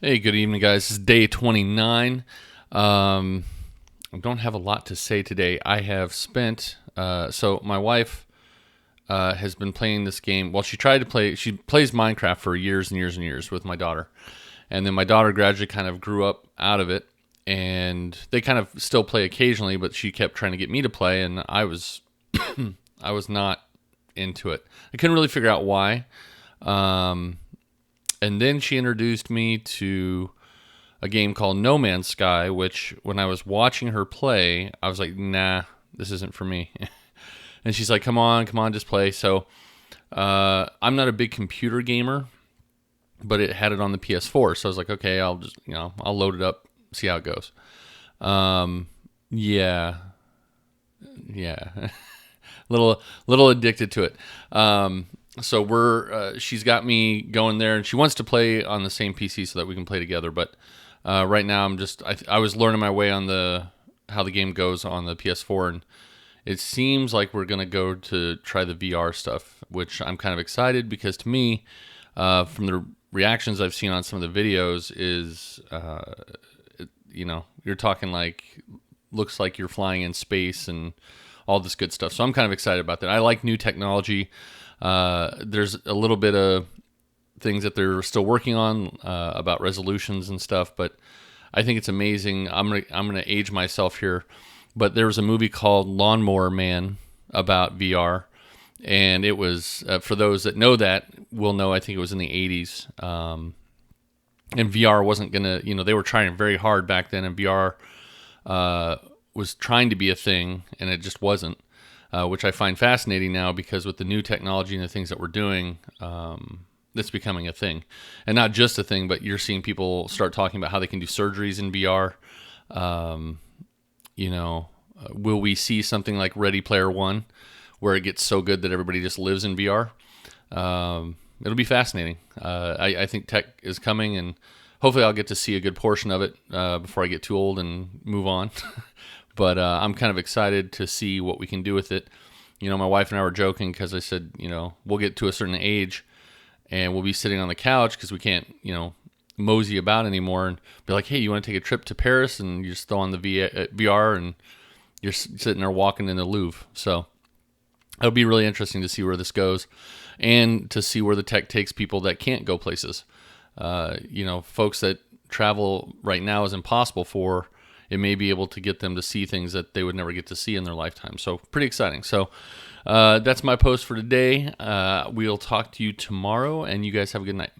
Hey, good evening, guys. This is day 29. I don't have a lot to say today. I have spent, so my wife has been playing this game. Well, she plays Minecraft for years and years and years with my daughter. And then my daughter gradually kind of grew up out of it. And they kind of still play occasionally, but she kept trying to get me to play, and I was not into it. I couldn't really figure out why. Um, and then she introduced me to a game called No Man's Sky, which when I was watching her play, I was like, nah, this isn't for me. And she's like, come on, just play. So I'm not a big computer gamer, but it had it on the PS4. So I was like, okay, I'll just, I'll load it up, see how it goes. Um, yeah, yeah. little addicted to it. So she's got me going there, and she wants to play on the same PC so that we can play together. But right now, I was learning my way on the how the game goes on the PS4, and it seems like we're gonna go to try the VR stuff, which I'm kind of excited because to me, from the reactions I've seen on some of the videos, is you're talking like looks like you're flying in space and all this good stuff. So I'm kind of excited about that. I like new technology. There's a little bit of things that they're still working on about resolutions and stuff, but I think it's amazing. I'm gonna age myself here, but there was a movie called Lawnmower Man about VR, and it was for those that know that will know. I think it was in the '80s, and VR wasn't gonna. They were trying very hard back then, and VR was trying to be a thing, and it just wasn't. Which I find fascinating now because with the new technology and the things that we're doing, it's becoming a thing, and not just a thing, but you're seeing people start talking about how they can do surgeries in VR. Um, will we see something like Ready Player One, where it gets so good that everybody just lives in VR? It'll be fascinating. I think tech is coming, and hopefully I'll get to see a good portion of it before I get too old and move on. But I'm kind of excited to see what we can do with it. My wife and I were joking because I said, we'll get to a certain age and we'll be sitting on the couch because we can't, mosey about anymore, and be like, hey, you want to take a trip to Paris? And you just throw on the VR and you're sitting there walking in the Louvre. So it'll be really interesting to see where this goes and to see where the tech takes people that can't go places. Folks that travel right now is impossible for. It may be able to get them to see things that they would never get to see in their lifetime. So pretty exciting. So that's my post for today. We'll talk to you tomorrow, and you guys have a good night.